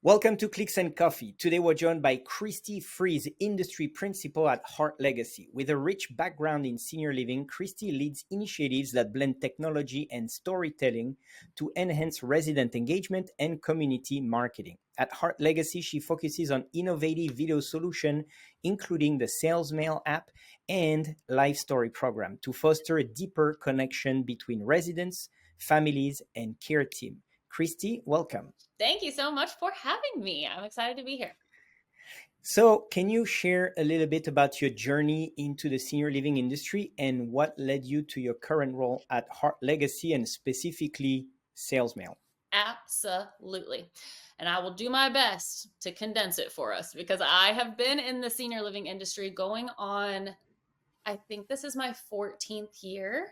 Welcome to Clicks and Coffee. Today we're joined by Christie Freeze, industry principal at HeartLegacy. With a rich background in senior living, Christie leads initiatives that blend technology and storytelling to enhance resident engagement and community marketing. At HeartLegacy, she focuses on innovative video solutions, including the Sales Mail app and Life Story program, to foster a deeper connection between residents, families, and care team. Christie, welcome. Thank you so much for having me. I'm excited to be here. So, can you share a little bit about your journey into the senior living industry and what led you to your current role at HeartLegacy and specifically Sales Mail? Absolutely. And I will do my best to condense it for us because I have been in the senior living industry going on, I think this is my 14th year.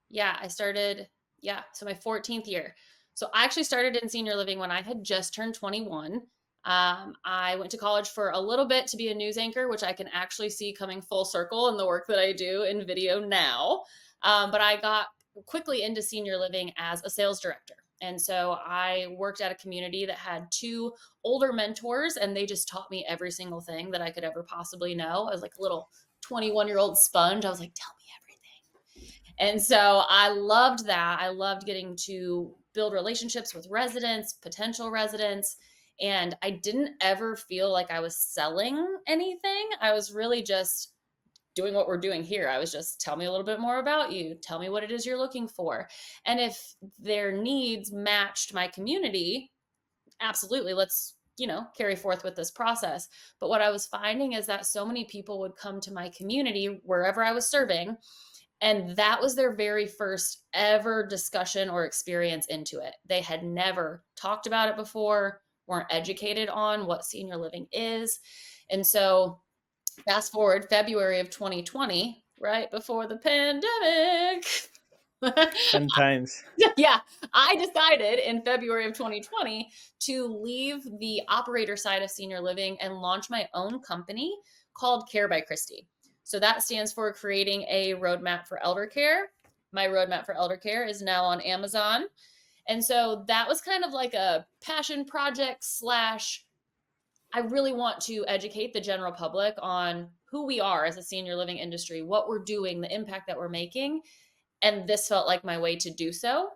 Yeah, so my 14th year. So I actually started in senior living when I had just turned 21. I went to college for a little bit to be a news anchor, which I can actually see coming full circle in the work that I do in video now. But I got quickly into senior living as a sales director. And so I worked at a community that had two older mentors, and they just taught me every single thing that I could ever possibly know. I was like a little 21-year-old sponge. I was like, tell me everything. And so I loved that. I loved getting to build relationships with residents, potential residents. And I didn't ever feel like I was selling anything. I was really just doing what we're doing here. I was just, tell me a little bit more about you. Tell me what it is you're looking for. And if their needs matched my community, absolutely, let's, carry forth with this process. But what I was finding is that so many people would come to my community wherever I was serving, and that was their very first ever discussion or experience into it. They had never talked about it before, weren't educated on what senior living is. And so fast forward February of 2020, right before the pandemic. Fun times. Yeah, I decided in February of 2020 to leave the operator side of senior living and launch my own company called Care by Christie. So that stands for creating a roadmap for elder care. My roadmap for elder care is now on Amazon. And so that was kind of like a passion project / I really want to educate the general public on who we are as a senior living industry, what we're doing, the impact that we're making. And this felt like my way to do so.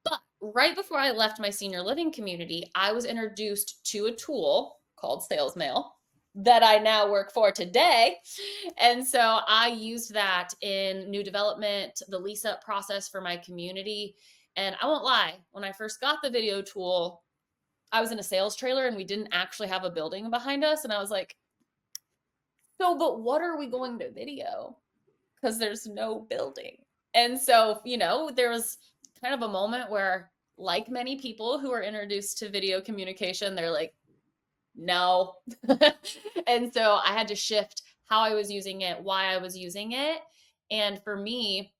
But right before I left my senior living community, I was introduced to a tool called Sales Mail that I now work for today. And so I used that in new development, the lease up process for my community. And I won't lie, when I first got the video tool, I was in a sales trailer and we didn't actually have a building behind us. And I was like, so, but what are we going to video? Because there's no building. And so, there was kind of a moment where, like many people who are introduced to video communication, they're like, no. And so I had to shift how I was using it, why I was using it. And for me,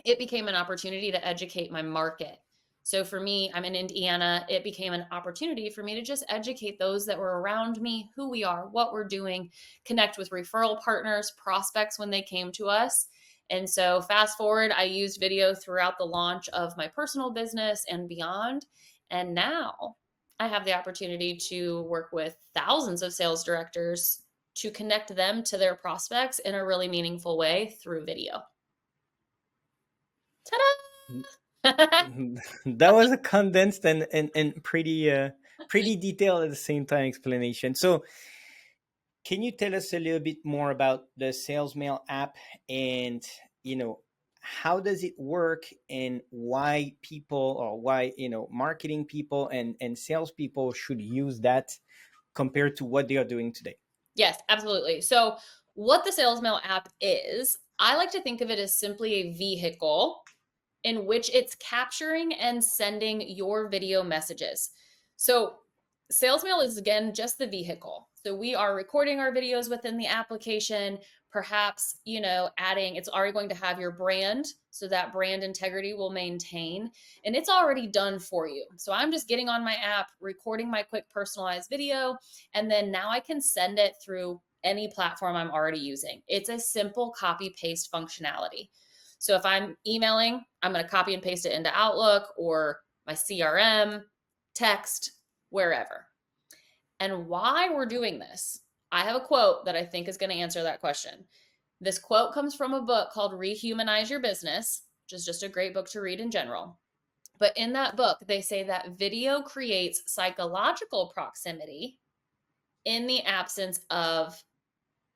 it became an opportunity to educate my market. So for me, I'm in Indiana. It became an opportunity for me to just educate those that were around me, who we are, what we're doing, connect with referral partners, prospects when they came to us. And so fast forward, I used video throughout the launch of my personal business and beyond. And now I have the opportunity to work with thousands of sales directors to connect them to their prospects in a really meaningful way through video. Ta-da! That was a condensed and pretty detailed at the same time explanation. So, can you tell us a little bit more about the Sales Mail app and how does it work and why people or why marketing people and salespeople should use that compared to what they are doing today? Yes, absolutely. So what the Sales Mail app is, I like to think of it as simply a vehicle in which it's capturing and sending your video messages. So Sales Mail is, again, just the vehicle. So we are recording our videos within the application, perhaps, adding, it's already going to have your brand. So that brand integrity will maintain, and it's already done for you. So I'm just getting on my app, recording my quick personalized video, and then now I can send it through any platform I'm already using. It's a simple copy paste functionality. So if I'm emailing, I'm going to copy and paste it into Outlook or my CRM, text, wherever. And why we're doing this, I have a quote that I think is going to answer that question. This quote comes from a book called Rehumanize Your Business, which is just a great book to read in general. But in that book, they say that video creates psychological proximity in the absence of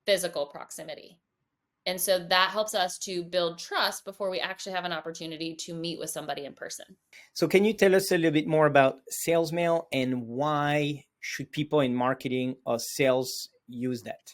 physical proximity. And so that helps us to build trust before we actually have an opportunity to meet with somebody in person. So can you tell us a little bit more about sales mail and why should people in marketing or sales use that?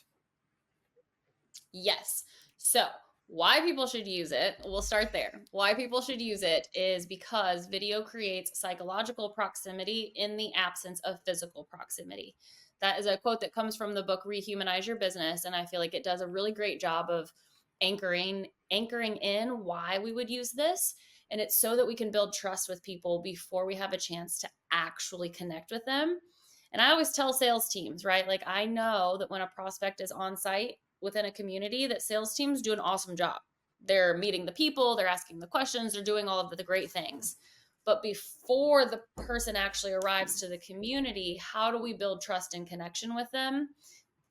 Yes. So, why people should use it, we'll start there. Why people should use it is because video creates psychological proximity in the absence of physical proximity. That is a quote that comes from the book Rehumanize Your Business, and I feel like it does a really great job of anchoring in why we would use this. And it's so that we can build trust with people before we have a chance to actually connect with them. And I always tell sales teams, right? Like, I know that when a prospect is on site within a community, that sales teams do an awesome job. They're meeting the people, they're asking the questions, they're doing all of the great things. But before the person actually arrives to the community, how do we build trust and connection with them?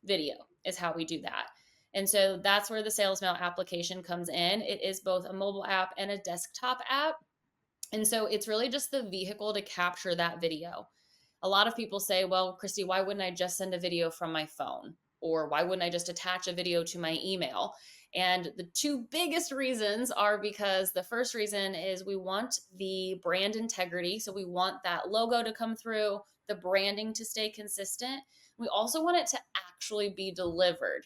Video is how we do that. And so that's where the sales mail application comes in. It is both a mobile app and a desktop app. And so it's really just the vehicle to capture that video. A lot of people say, well, Christy, why wouldn't I just send a video from my phone? Or why wouldn't I just attach a video to my email? And the two biggest reasons are because the first reason is we want the brand integrity. So we want that logo to come through, the branding to stay consistent. We also want it to actually be delivered.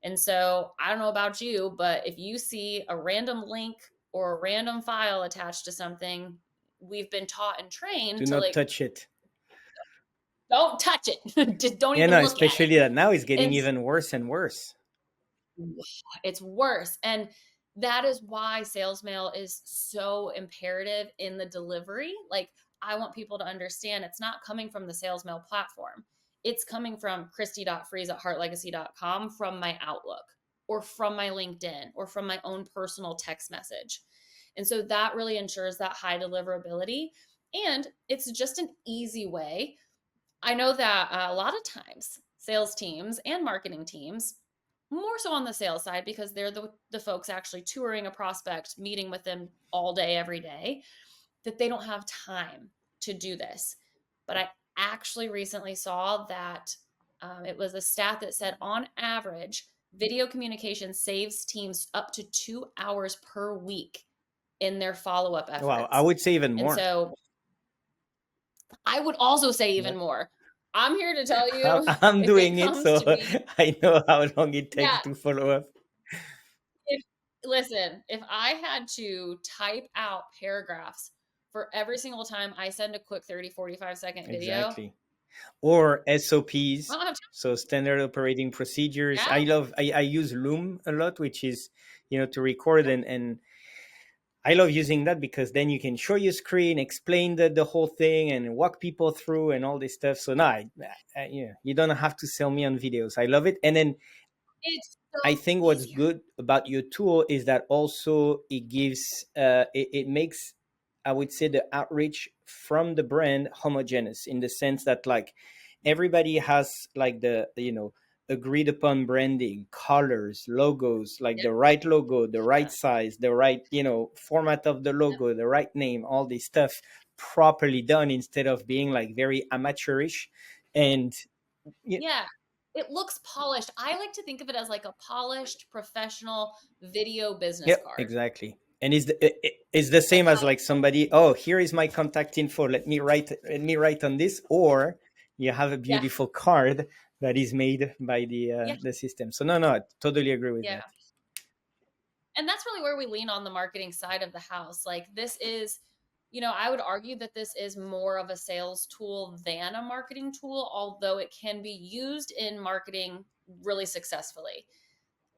And so I don't know about you, but if you see a random link or a random file attached to something, we've been taught and trained Do to not like, touch it. don't touch it. Just don't Yeah, even no, look at it. especially that now is getting And even worse and worse. it's worse. And that is why sales mail is so imperative in the delivery. Like, I want people to understand it's not coming from the sales mail platform. It's coming from Christie.freeze at HeartLegacy.com from my Outlook or from my LinkedIn or from my own personal text message. And so that really ensures that high deliverability. And it's just an easy way. I know that a lot of times sales teams and marketing teams, more so on the sales side because they're the folks actually touring a prospect, meeting with them all day, every day, that they don't have time to do this. But I actually recently saw that it was a stat that said on average, video communication saves teams up to 2 hours per week in their follow-up Wow, I efforts. would say even And more. so I would also say even Yep. more. I'm here to tell you I'm if it doing it, comes so to me, I know how long it takes yeah, to follow up. if listen, if I had to type out paragraphs for every single time I send a quick 30-45 second video, Exactly. Or I SOPs, don't have time. so standard operating procedures. Yeah, I use Loom a lot, which is, to record, and I love using that because then you can show your screen, explain the whole thing, and walk people through and all this stuff. So now, you don't have to sell me on videos. I love it. And then it's I so think what's easier. good about your tool is that also it gives, it makes, I would say, the outreach from the brand homogeneous in the sense that, like, everybody has like the agreed upon branding, colors, logos, like Yep, the right logo, the right yep, size, the right format of the logo, the right name, all this stuff properly done instead of being like very amateurish. And y- yeah. It looks polished. I like to think of it as like a polished professional video business Yep, card. exactly. And it's the Like same how as like somebody, oh, here is my contact info. Let me write on this, or you have a yeah, beautiful card that is made by yeah, the system. So no, I totally agree with yeah. that. And that's really where we lean on the marketing side of the house. Like, this is, I would argue that this is more of a sales tool than a marketing tool, although it can be used in marketing really successfully.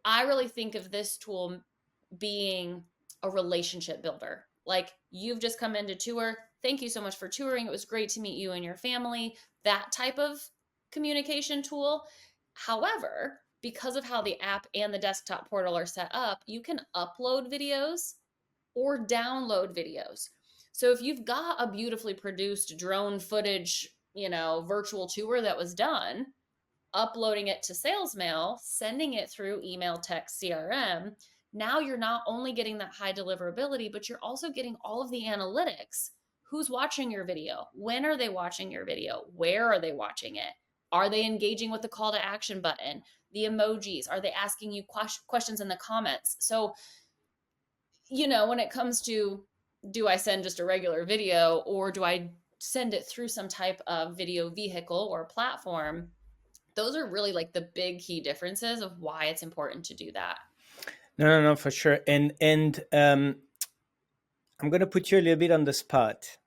I really think of this tool being a relationship builder. Like, you've just come into tour. Thank you so much for touring. It was great to meet you and your family. That type of communication tool. However, because of how the app and the desktop portal are set up, you can upload videos or download videos. So if you've got a beautifully produced drone footage virtual tour that was done, uploading it to sales mail, sending it through email, text, CRM. Now you're not only getting that high deliverability, but you're also getting all of the analytics. Who's watching your video? When are they watching your video? Where are they watching it? Are they engaging with the call to action button? The emojis? Are they asking you questions in the comments? So, when it comes to, do I send just a regular video or do I send it through some type of video vehicle or platform? Those are really like the big key differences of why it's important to do that. No, for sure. And I'm gonna put you a little bit on the spot.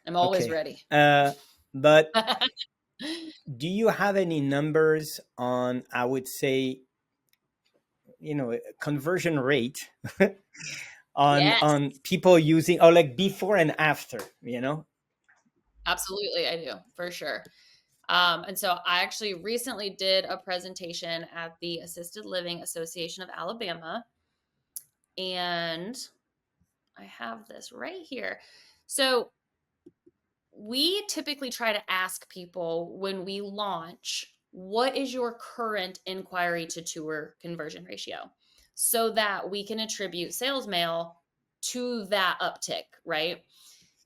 I'm always Okay. ready. But do you have any numbers on, I would say, conversion rate on Yes, people using, or like before and after, absolutely. I do, for sure. And so I actually recently did a presentation at the Assisted Living Association of Alabama. And I have this right here. So we typically try to ask people when we launch, what is your current inquiry to tour conversion ratio? So that we can attribute sales mail to that uptick, right?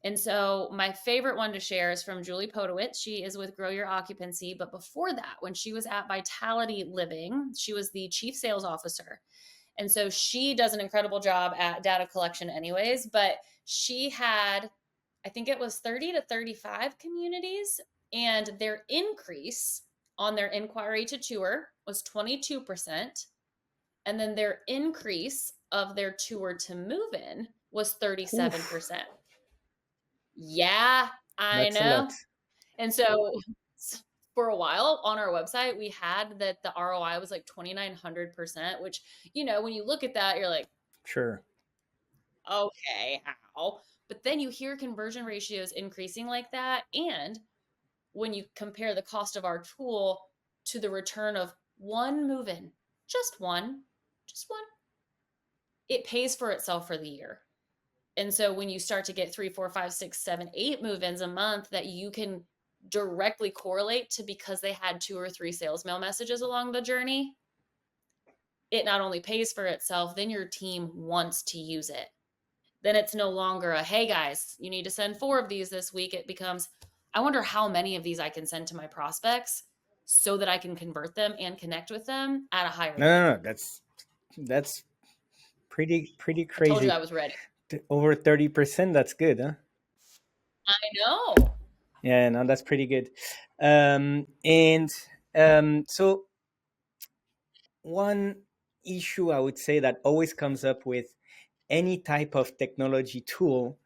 And so my favorite one to share is from Julie Podowitz. She is with Grow Your Occupancy. But before that, when she was at Vitality Living, she was the chief sales officer. And so she does an incredible job at data collection anyways, but she had, I think it was 30 to 35 communities, and their increase on their inquiry to tour was 22%. And then their increase of their tour to move in was Oof, 37%. Yeah, I that's a lot. know. And so for a while on our website, we had that the ROI was like 2,900%, which, when you look at that, you're like, Sure. okay, how? But then you hear conversion ratios increasing like that. And when you compare the cost of our tool to the return of one move in, just one, just one, it pays for itself for the year. And so when you start to get 3, 4, 5, 6, 7, 8 move-ins a month that you can directly correlate to because they had 2 or 3 sales mail messages along the journey, it not only pays for itself, then your team wants to use it. Then it's no longer a, hey guys, you need to send 4 of these this week. It becomes, I wonder how many of these I can send to my prospects so that I can convert them and connect with them at a higher No, rate. no, no. That's pretty I told you I crazy. was ready. Over 30%. That's good, huh? I know. Yeah, no, that's pretty good. And so one issue I would say that always comes up with any type of technology tool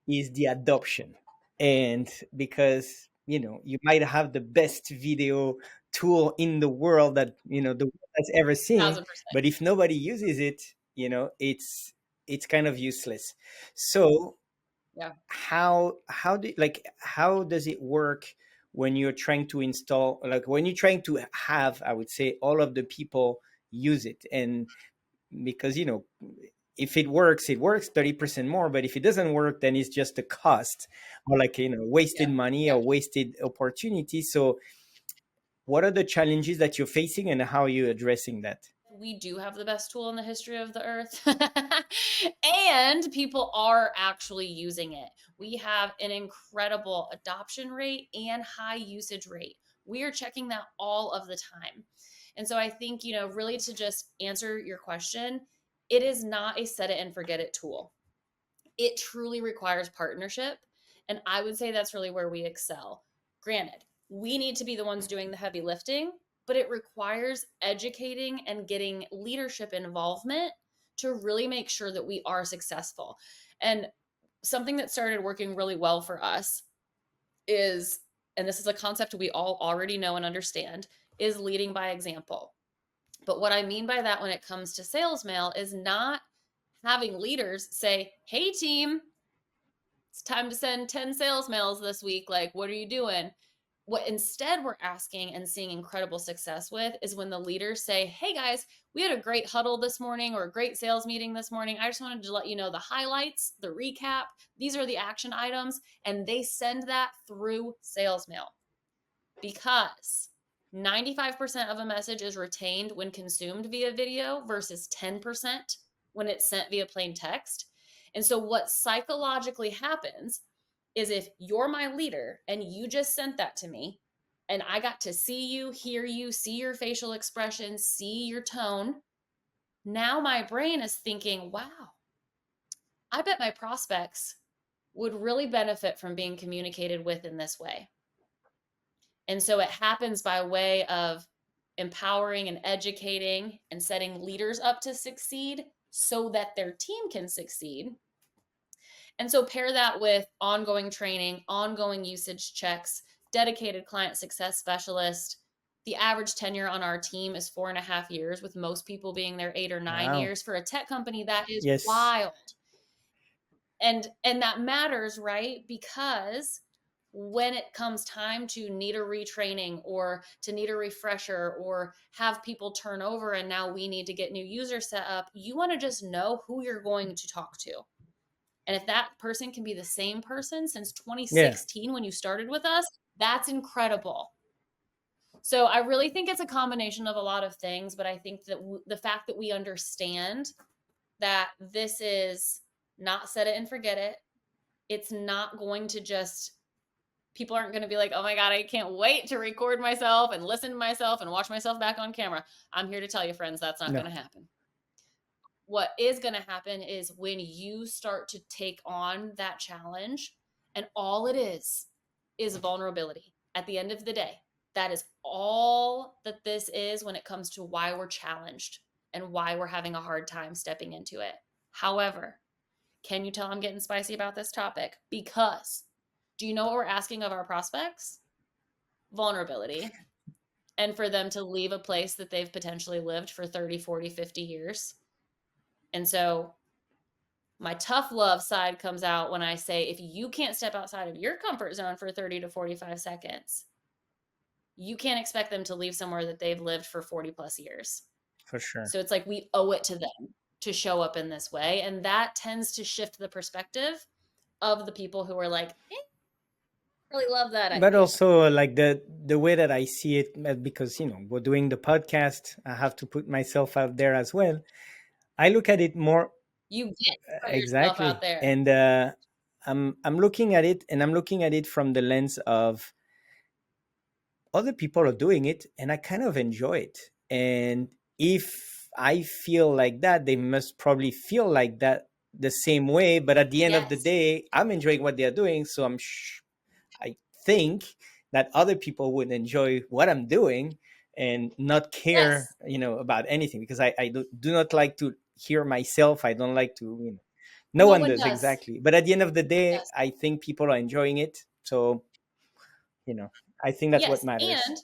is the adoption. And because, you might have the best video tool in the world that, the world has ever seen, 1,000%. but if nobody uses it, it's kind of useless. So Yeah. how does it work when you're trying to install, like when you're trying to have, I would say, all of the people use it? And because if it works 30% more, but if it doesn't work, then it's just a cost, or like wasted Yeah. money Yeah. or wasted opportunity. So what are the challenges that you're facing, and how are you addressing that? We do have the best tool in the history of the earth. And people are actually using it. We have an incredible adoption rate and high usage rate. We are checking that all of the time. And so I think, really to just answer your question, it is not a set it and forget it tool. It truly requires partnership. And I would say that's really where we excel. Granted, we need to be the ones doing the heavy lifting, but it requires educating and getting leadership involvement to really make sure that we are successful. And something that started working really well for us is, and this is a concept we all already know and understand, is leading by example. But what I mean by that when it comes to sales mail is not having leaders say, hey, team, it's time to send 10 sales mails this week. Like, what are you doing? What instead we're asking and seeing incredible success with is when the leaders say, hey guys, we had a great huddle this morning or a great sales meeting this morning. I just wanted to let you know the highlights, the recap. These are the action items. And they send that through sales mail, because 95% of a message is retained when consumed via video versus 10% when it's sent via plain text. And so what psychologically happens is, if you're my leader and you just sent that to me and I got to see you, hear you, see your facial expressions, see your tone, now my brain is thinking, wow, I bet my prospects would really benefit from being communicated with in this way. And so it happens by way of empowering and educating and setting leaders up to succeed so that their team can succeed. And so pair that with ongoing training, ongoing usage checks, dedicated client success specialist. The average tenure on our team is 4.5 years, with most people being there 8 or 9 Wow. years. For a tech company, that is Yes. wild. And that matters, right? Because when it comes time to need a retraining or to need a refresher or have people turn over and now we need to get new users set up, you want to just know who you're going to talk to. And if that person can be the same person since Yeah. 2016 when you started with us, that's incredible. So I really think it's a combination of a lot of things, but I think that the fact that we understand that this is not set it and forget it, it's not going to just, people aren't going to be like, oh my God, I can't wait to record myself and listen to myself and watch myself back on camera. I'm here to tell you, friends, that's not No. going to happen. What is going to happen is when you start to take on that challenge, and all it is vulnerability. At the end of the day, that is all that this is when it comes to why we're challenged and why we're having a hard time stepping into it. However, can you tell I'm getting spicy about this topic? Because do you know what we're asking of our prospects? Vulnerability. And for them to leave a place that they've potentially lived for 30, 40, 50 years. And so my tough love side comes out when I say, if you can't step outside of your comfort zone for 30 to 45 seconds, you can't expect them to leave somewhere that they've lived for 40 plus years. For sure. So it's like we owe it to them to show up in this way. And that tends to shift the perspective of the people who are like, really love that But idea. also, like the way that I see it, because we're doing the podcast, I have to put myself out there as well. I look at it more You get to put yourself out exactly, there. and I'm looking at it, and I'm looking at it from the lens of other people are doing it, and I kind of enjoy it. And if I feel like that, they must probably feel like that the same way. But at the end of the Yes. day, I'm enjoying what they're doing, so I think that other people would enjoy what I'm doing and not care, Yes. about anything, because I do not like to hear myself. I don't like to, no No one one does does. exactly. But at the end of the day, Yes. I think people are enjoying it. So, I think that's what Yes. matters. And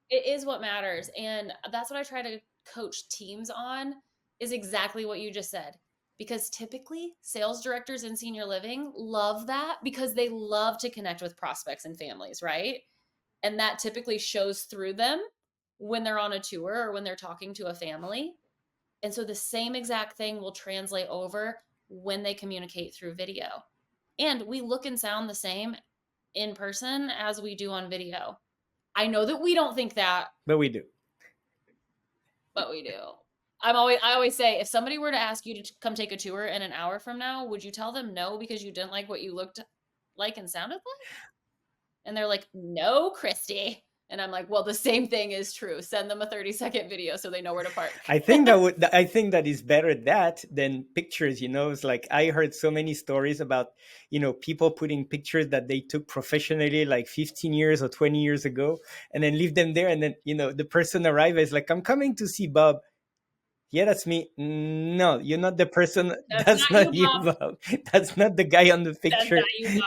it is what matters. And that's what I try to coach teams on, is exactly what you just said. Because typically sales directors in senior living love that because they love to connect with prospects and families, right? And that typically shows through them when they're on a tour or when they're talking to a family. And so the same exact thing will translate over when they communicate through video. And we look and sound the same in person as we do on video. I know that we don't think that, But we do. but we do. I always say, if somebody were to ask you to come take a tour in an hour from now, would you tell them no because you didn't like what you looked like and sounded like? And they're like, no, Christy. And I'm like, well, the same thing is true. Send them a 30-second video so they know where to park. I think that is better that than pictures. It's like I heard so many stories about people putting pictures that they took professionally like 15 years or 20 years ago, and then leave them there, and then the person arrives is like, I'm coming to see Bob. Yeah, that's me. No, you're not the person. That's That's not you, not you, Bob. Bob. That's not the guy on the That's not picture. you,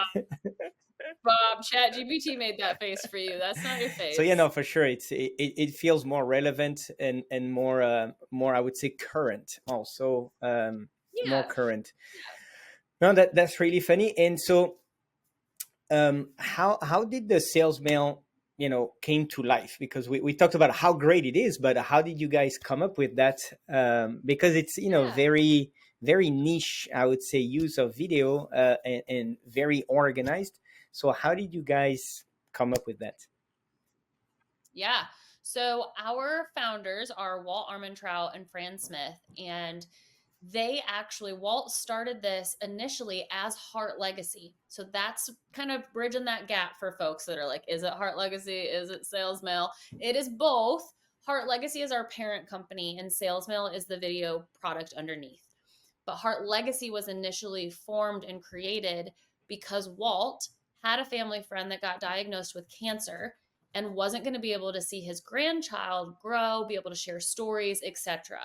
Bob. ChatGPT made that face for you. That's not your So yeah, no, face. for sure, it feels more relevant and more, I would say, current. Also, more Yeah. current. No, that's really funny. And so How did the sales mail, came to life? Because we talked about how great it is, but how did you guys come up with that? Because it's, Yeah. very, very niche, I would say, use of video, and very organized. So how did you guys come up with that? Yeah. So our founders are Walt Armentrout and Fran Smith, and Walt started this initially as HeartLegacy. So that's kind of bridging that gap for folks that are like, is it HeartLegacy? Is it Sales Mail? It is both. HeartLegacy is our parent company, and Sales Mail is the video product underneath. But HeartLegacy was initially formed and created because Walt had a family friend that got diagnosed with cancer and wasn't going to be able to see his grandchild grow, be able to share stories, etc.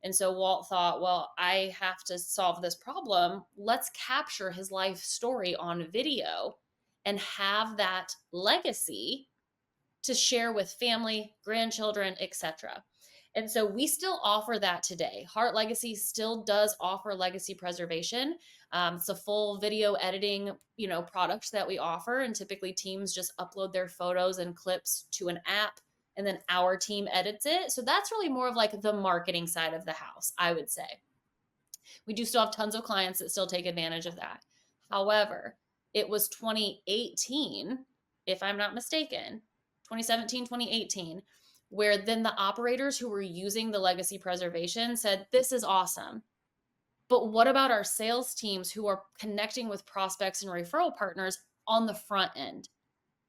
And so Walt thought, well, I have to solve this problem. Let's capture his life story on video and have that legacy to share with family, grandchildren, etc. And so we still offer that today. HeartLegacy still does offer legacy preservation. It's a full video editing, product that we offer, and typically teams just upload their photos and clips to an app, and then our team edits it. So that's really more of like the marketing side of the house, I would say. We do still have tons of clients that still take advantage of that. However, it was 2018, if I'm not mistaken, 2017, 2018, where then the operators who were using the legacy preservation said, this is awesome. But what about our sales teams who are connecting with prospects and referral partners on the front end?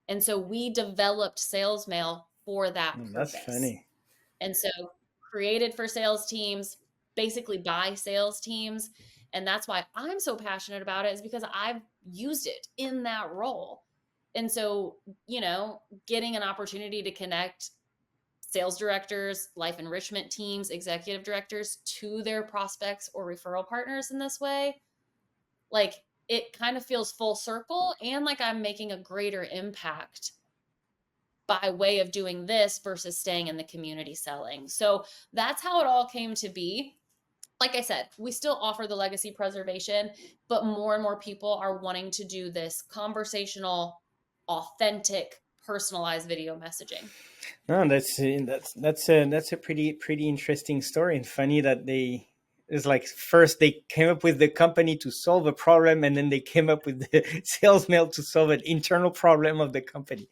And so we developed Sales Mail for that That's purpose. funny. And so created for sales teams, basically by sales teams. And that's why I'm so passionate about it, is because I've used it in that role. And so, getting an opportunity to connect sales directors, life enrichment teams, executive directors to their prospects or referral partners in this way, like, it kind of feels full circle and like I'm making a greater impact by way of doing this versus staying in the community selling. So that's how it all came to be. Like I said, we still offer the legacy preservation, but more and more people are wanting to do this conversational, authentic, personalized video messaging. No, that's a pretty interesting story, and funny that they it's like first they came up with the company to solve a problem, and then they came up with the sales mail to solve an internal problem of the company.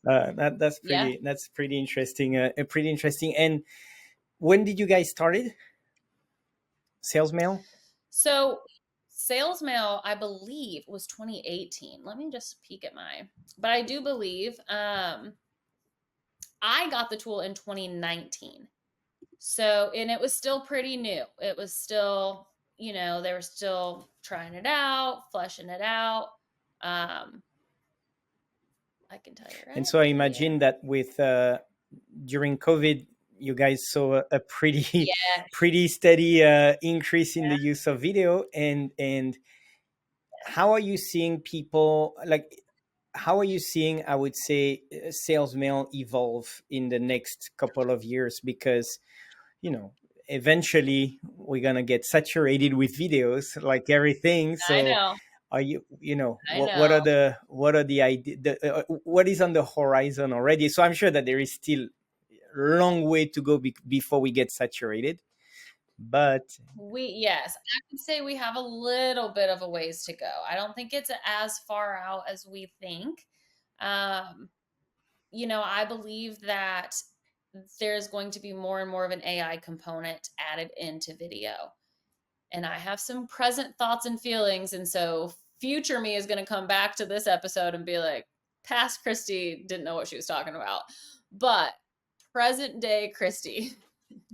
Yeah. That's pretty interesting. Pretty interesting. And when did you guys started sales mail? So sales mail, I believe, was 2018. Let me just peek at but I do believe I got the tool in 2019. So, and it was still pretty new. It was still, they were still trying it out, fleshing it out. Um, I can tell you And right so I imagine here. that with during COVID, you guys saw a pretty Yes. pretty steady increase in the use of video. And how are you seeing people, like, how are you seeing, I would say, sales mail evolve in the next couple of years? Because you know eventually we're gonna get saturated with videos like everything. I So know. are you, I what know. are the idea, what is on the horizon already? So I'm sure that there is still a long way to go before we get saturated, but Yes, I would say we have a little bit of a ways to go. I don't think it's as far out as we think. Um, I believe that there's going to be more and more of an AI component added into video. And I have some present thoughts and feelings. And so future me is going to come back to this episode and be like, past Christie didn't know what she was talking about. But present day Christie,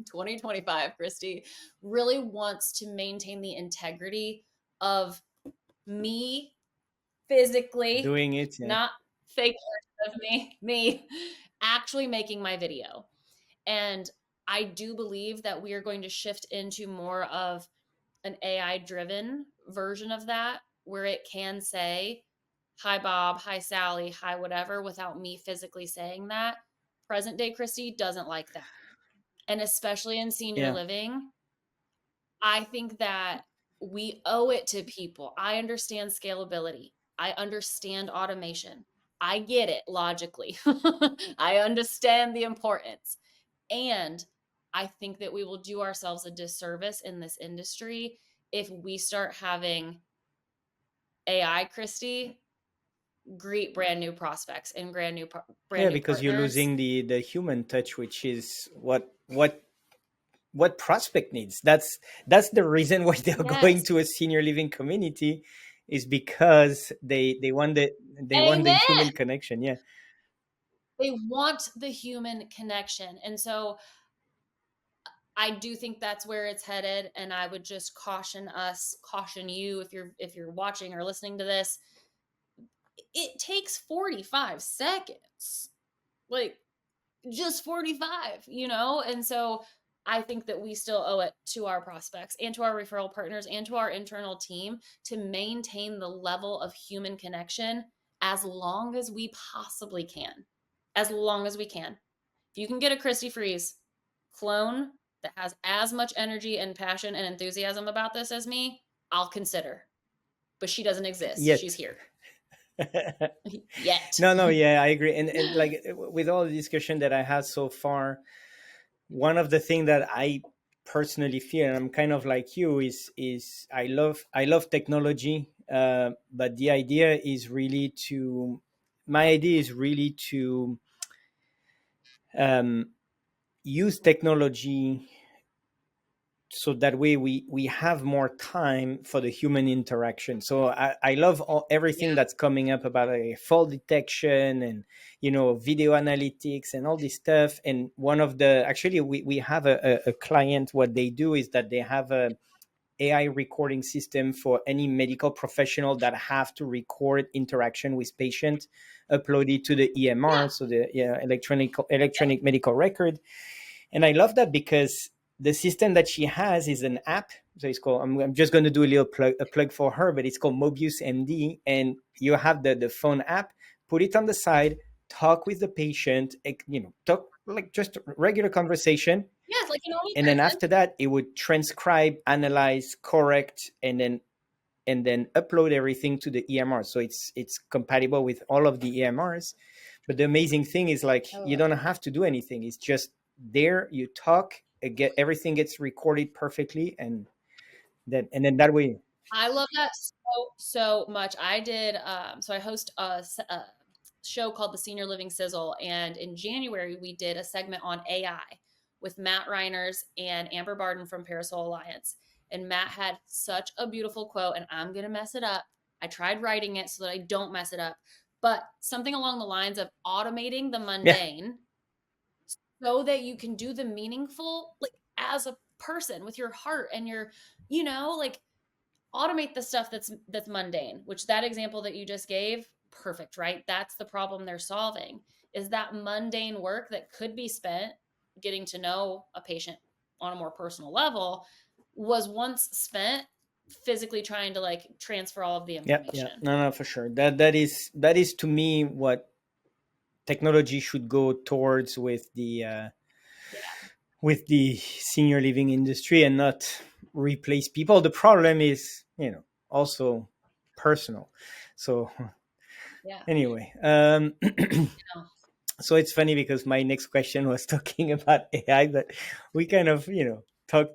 2025 Christie, really wants to maintain the integrity of me physically, doing it, yeah. not fake of me actually making my video. And I do believe that we are going to shift into more of an AI driven version of that, where it can say, hi, Bob, hi, Sally, hi, whatever, without me physically saying that. Present day Christie doesn't like that. And especially in senior Yeah. living, I think that we owe it to people. I understand scalability. I understand automation. I get it logically. I understand the importance. And I think that we will do ourselves a disservice in this industry if we start having AI, Christy, greet brand new prospects and brand Yeah, new because you're partners. losing the human touch, which is what prospect needs. That's the reason why they're going Yes. to a senior living community, is because they want the Amen. human connection. Yeah. They want the human connection. And so I do think that's where it's headed. And I would just caution you, if you're watching or listening to this, it takes 45 seconds. Like, just 45, And so I think that we still owe it to our prospects and to our referral partners and to our internal team to maintain the level of human connection as long as we possibly can. As long as we can. If you can get a Christie Freeze clone that has as much energy and passion and enthusiasm about this as me, I'll consider. But she doesn't exist. She's Yet. here. Yet. No, yeah, I agree. And like with all the discussion that I had so far, one of the things that I personally feel, and I'm kind of like you, is I love technology, but the idea is really to my idea is really to um, use technology so that way we have more time for the human interaction. So I love everything Yeah. that's coming up about fall detection and video analytics and all this stuff. And one of the actually we have a client. What they do is that they have a AI recording system for any medical professional that have to record interaction with patient, upload it to the EMR, Yeah. so the electronic medical record. And I love that because the system that she has is an app. So it's called. I'm just going to do a plug for her, but it's called Mobius MD, and you have the phone app. Put it on the side. Talk with the patient. Talk like just regular conversation, Yeah, it's like an only and then person. after that, it would transcribe, analyze, correct, and then upload everything to the EMR. So it's compatible with all of the EMRs. But the amazing thing is, like, I you love don't it. have to do anything. It's just there. You talk, everything gets recorded perfectly, and then that way. I love that so much. I did so I host a show called the Senior Living Sizzle, and in January we did a segment on AI with Matt Reiners and Amber Barden from Parasol Alliance. And Matt had such a beautiful quote, and I'm going to mess it up. I tried writing it so that I don't mess it up, but something along the lines of automating the Yeah, mundane so that you can do the meaningful, like, as a person with your heart and your, like, automate the stuff that's mundane, which that example that you just gave, perfect, right? That's the problem they're solving, is that mundane work that could be spent getting to know a patient on a more personal level was once spent physically trying to, like, transfer all of the yeah. information. No, for sure. That is to me what technology should go towards with the senior living industry, and not replace people. The problem is, also personal. So Yeah. anyway, No. so it's funny because my next question was talking about AI, but we kind of, talk.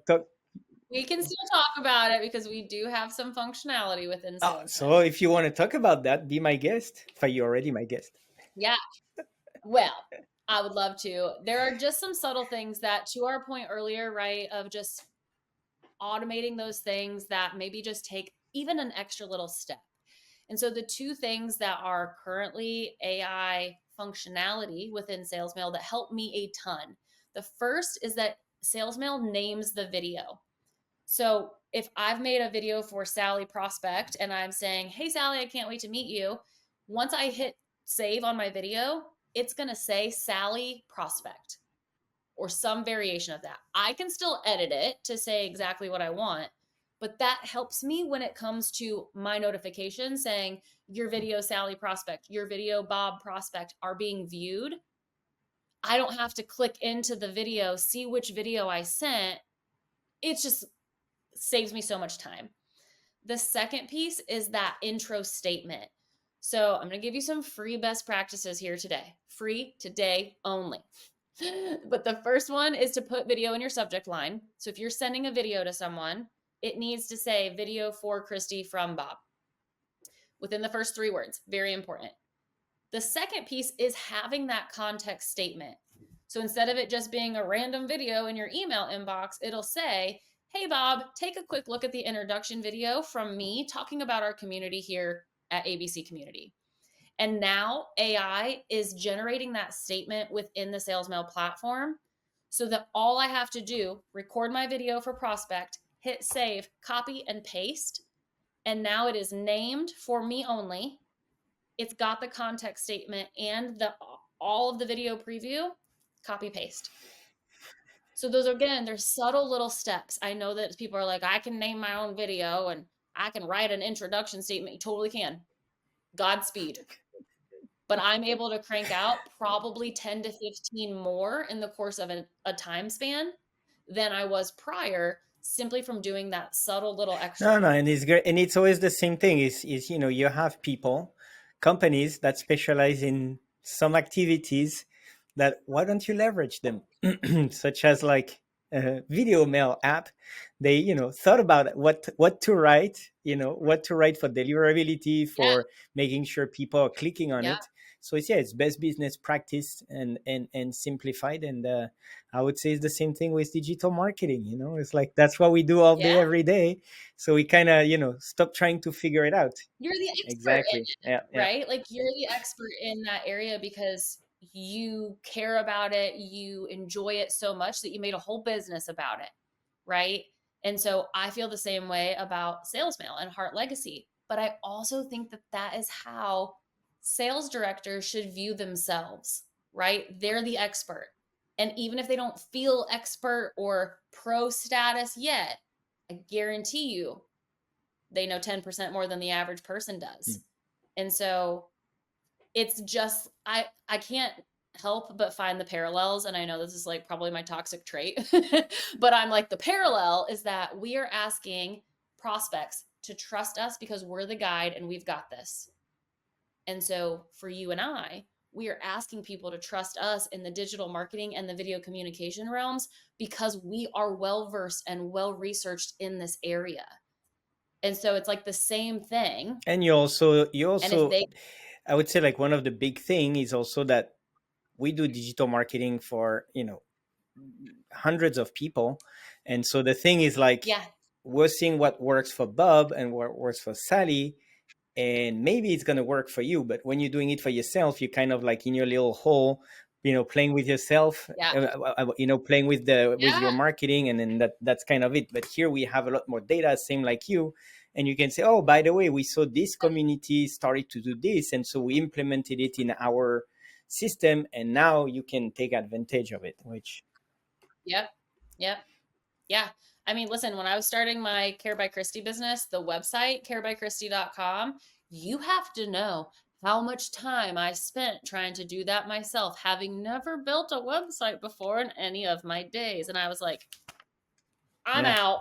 We can still talk about it because we do have some functionality within So salesman. if you want to talk about that, be my guest. You're already my guest. Yeah. Well, I would love to. There are just some subtle things that, to our point earlier, right, of just automating those things that maybe just take even an extra little step. And so the two things that are currently AI functionality within SalesMail that help me a ton. The first is that SalesMail names the video. So if I've made a video for Sally Prospect and I'm saying, "Hey Sally, I can't wait to meet you," once I hit save on my video, it's going to say Sally Prospect or some variation of that. I can still edit it to say exactly what I want, but that helps me when it comes to my notification saying your video Sally Prospect, your video Bob Prospect are being viewed. I don't have to click into the video, see which video I sent. It just saves me so much time. The second piece is that intro statement. So I'm going to give you some free best practices here today. Free today only. But the first one is to put video in your subject line. So if you're sending a video to someone, it needs to say video for Christie from Bob within the first 3 words. Very important. The second piece is having that context statement. So instead of it just being a random video in your email inbox, it'll say, hey, Bob, take a quick look at the introduction video from me talking about our community here at ABC Community. And now AI is generating that statement within the SalesMail platform so that all I have to do, record my video for prospect, hit save, copy and paste. And now it is named for me only. It's got the context statement and all of the video preview, copy paste. So those, again, they're subtle little steps. I know that people are like, I can name my own video and I can write an introduction statement. You totally can. Godspeed. But I'm able to crank out probably 10 to 15 more in the course of a time span than I was prior, simply from doing that subtle little extra. No, and it's great, and it's always the same thing. Is you have people, companies that specialize in some activities that why don't you leverage them, such as like a video mail app. They thought about what to write, what to write for deliverability, Yeah. for making sure people are clicking on Yeah. it. So it's best business practice and simplified. And I would say it's the same thing with digital marketing. It's like that's what we do all day, Yeah. every day. So we kind of stop trying to figure it out. You're the expert in Exactly. Yeah. it, right? Like you're the expert in that area because you care about it, you enjoy it so much that you made a whole business about it, right? And so I feel the same way about sales mail and HeartLegacy. But I also think that that is how sales directors should view themselves, right? They're the expert. And even if they don't feel expert or pro status yet, I guarantee you they know 10% more than the average person does. And so it's just, I can't help but find the parallels. And I know this is like probably my toxic trait, but I'm like, the parallel is that we are asking prospects to trust us because we're the guide and we've got this. And so for you and I, we are asking people to trust us in the digital marketing and the video communication realms because we are well versed and well researched in this area. And so it's like the same thing. And you also And if they, I would say like one of the big thing is also that we do digital marketing for hundreds of people, and so the thing is like, yeah, we're seeing what works for Bob and what works for Sally, and maybe it's going to work for you, but when you're doing it for yourself, you're kind of like in your little hole, playing with yourself, yeah, playing with your yeah, marketing, and then that's kind of it. But here we have a lot more data, same like you, and you can say, oh, by the way, we saw this community started to do this, and so we implemented it in our system, and now you can take advantage of it, which yep, yep, yeah. I mean, listen, when I was starting my Care by Christie business, the website, carebychristie.com, you have to know how much time I spent trying to do that myself, having never built a website before in any of my days. And I was like, I'm out.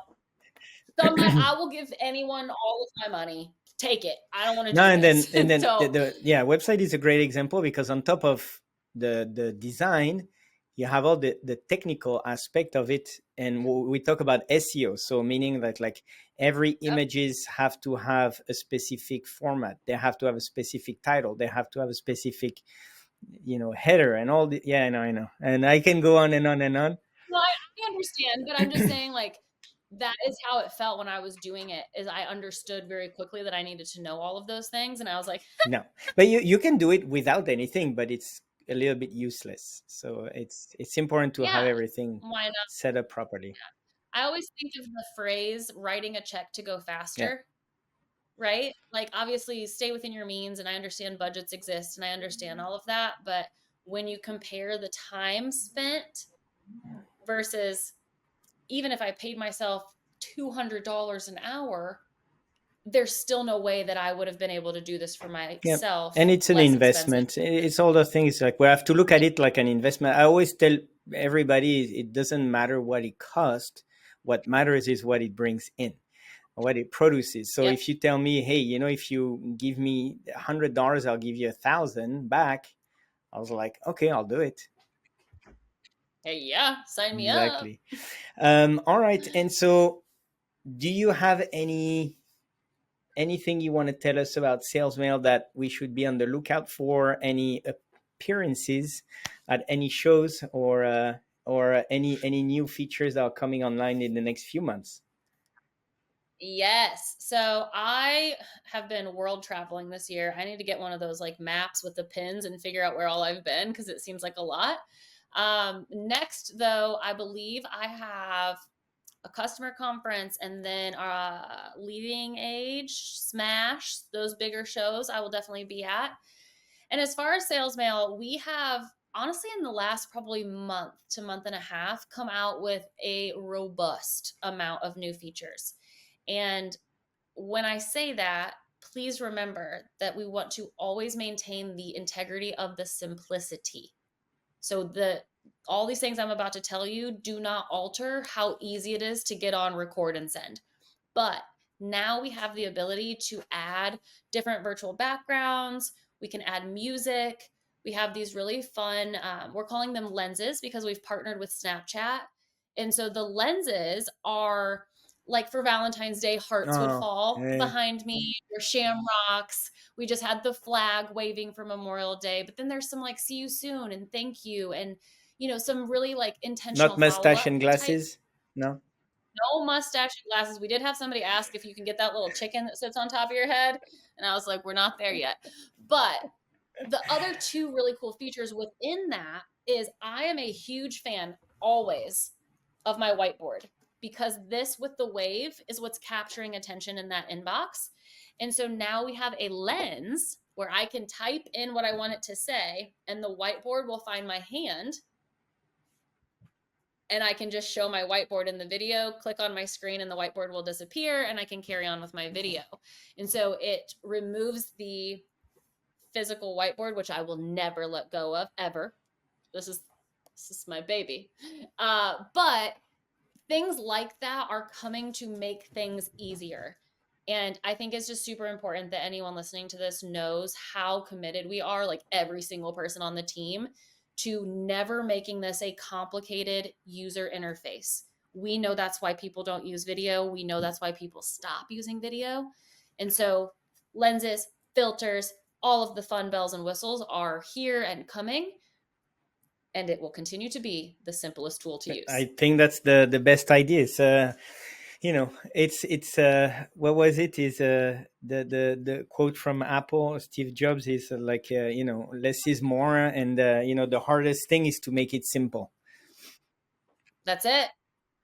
I will give anyone all of my money. Take it. I don't want to no, do and then this. So, website is a great example because on top of the design, you have all the technical aspect of it, and we talk about SEO. So meaning that like every yep, images have to have a specific format. They have to have a specific title. They have to have a specific header and all the I know, and I can go on and on and on. well, I understand, but I'm just saying, like, that is how it felt when I was doing it. Is I understood very quickly that I needed to know all of those things, and I was like, No, but you can do it without anything, but it's a little bit useless. So it's important to have yeah, everything why not? set up properly. I always think of the phrase "writing a check to go Yeah. faster," right? Like, obviously, stay within your means, and I understand budgets exist, and I understand all of that, but when you compare the time spent versus, even if I paid myself $200 an hour, there's still no way that I would have been able to do this for Yeah. myself And it's an less expensive. investment. It's all the things like we have to look at it like an investment. I always tell everybody it doesn't matter what it costs. What matters is what it brings in. what it produces. So Yep. if you tell me, hey, if you give me $100, I'll give you 1,000 back. I was like, okay, I'll do it. Hey, yeah, sign me up. Exactly. All right. And so, do you have anything you want to tell us about sales mail that we should be on the lookout for? Any appearances at any shows, or any new features that are coming online in the next few months? Yes. So I have been world traveling this year. I need to get one of those like maps with the pins and figure out where all I've been because it seems like a lot. Next, though, I believe I have a customer conference and then leading age smash, those bigger shows I will definitely be at. And as far as sales mail, we have honestly in the last probably month to month and a half come out with a robust amount of new features. And when I say that, please remember that we want to always maintain the integrity of the simplicity. So the all these things I'm about to tell you do not alter how easy it is to get on, record, and send. But now we have the ability to add different virtual backgrounds. We can add music. We have these really fun, we're calling them lenses because we've partnered with Snapchat. And so the lenses are like for Valentine's Day, hearts would Oh, fall yeah. behind me or shamrocks. We just had the flag waving for Memorial Day. But then there's some like see you soon and thank you and some really like Not intentional mustache follow-up and type. glasses? No. No mustache and glasses. We did have somebody ask if you can get that little chicken that sits on top of your head. And I was like, we're not there yet. But the other two really cool features within that is I am a huge fan always of my whiteboard because this with the wave is what's capturing attention in that inbox. And so now we have a lens where I can type in what I want it to say, and the whiteboard will find my hand and I can just show my whiteboard in the video, click on my screen, and the whiteboard will disappear, and I can carry on with my video. And so it removes the physical whiteboard, which I will never let go of ever. This is my baby. But things like that are coming to make things easier. And I think it's just super important that anyone listening to this knows how committed we are, like every single person on the team, to never making this a complicated user interface. We know that's why people don't use video. We know that's why people stop using video. And so, lenses, filters, all of the fun bells and whistles are here and coming, and it will continue to be the simplest tool to use. I think that's the best idea. It's what was it? Is the quote from Apple, Steve Jobs is like less is more, and the hardest thing is to make it simple. That's it.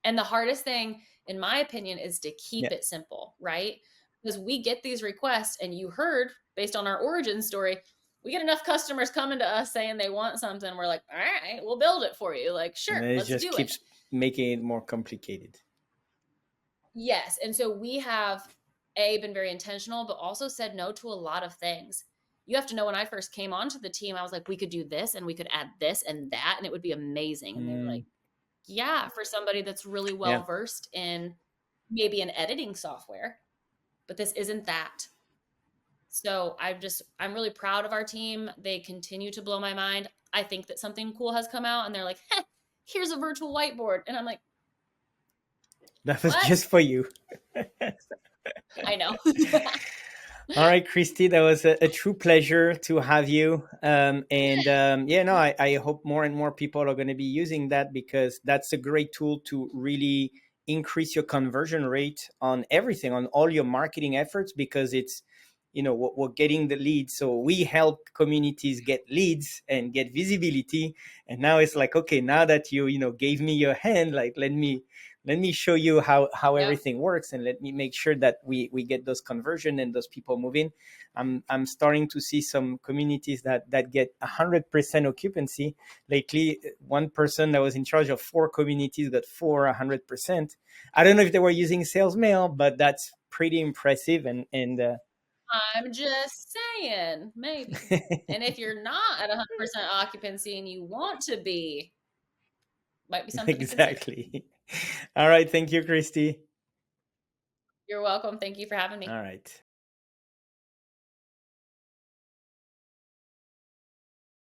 And the hardest thing, in my opinion, is to Yeah, keep it simple, right? Because we get these requests, and you heard based on our origin story, we get enough customers coming to us saying they want something. We're like, all right, we'll build it for you. Like, and sure, then it let's just do it. keeps making it more complicated. Yes. And so we have been very intentional, but also said no to a lot of things. You have to know when I first came onto the team, I was like, we could do this and we could add this and that, and it would be amazing. And they were like, Mm, yeah, for somebody that's really yeah, well versed in maybe an editing software, but this isn't that. So I'm really proud of our team. They continue to blow my mind. I think that something cool has come out and they're like, heh, here's a virtual whiteboard. And I'm like, that was what? just for you. I know. All right, Christy, that was a true pleasure to have you. And yeah, no, I hope more and more people are going to be using that, because that's a great tool to really increase your conversion rate on everything, on all your marketing efforts, because it's, we're getting the leads. So we help communities get leads and get visibility. And now it's like, okay, now that you gave me your hand, like, let me show you how Yep. everything works, and let me make sure that we get those conversion and those people move in. I'm starting to see some communities that get 100% occupancy lately. One person that was in charge of 4 communities got 100%. I don't know if they were using sales mail, but that's pretty impressive. And I'm just saying, maybe. And if you're not at 100% occupancy and you want to be, might be something to consider. exactly. All right, thank you, Christy. You're You're welcome. Thank you for having All me. right.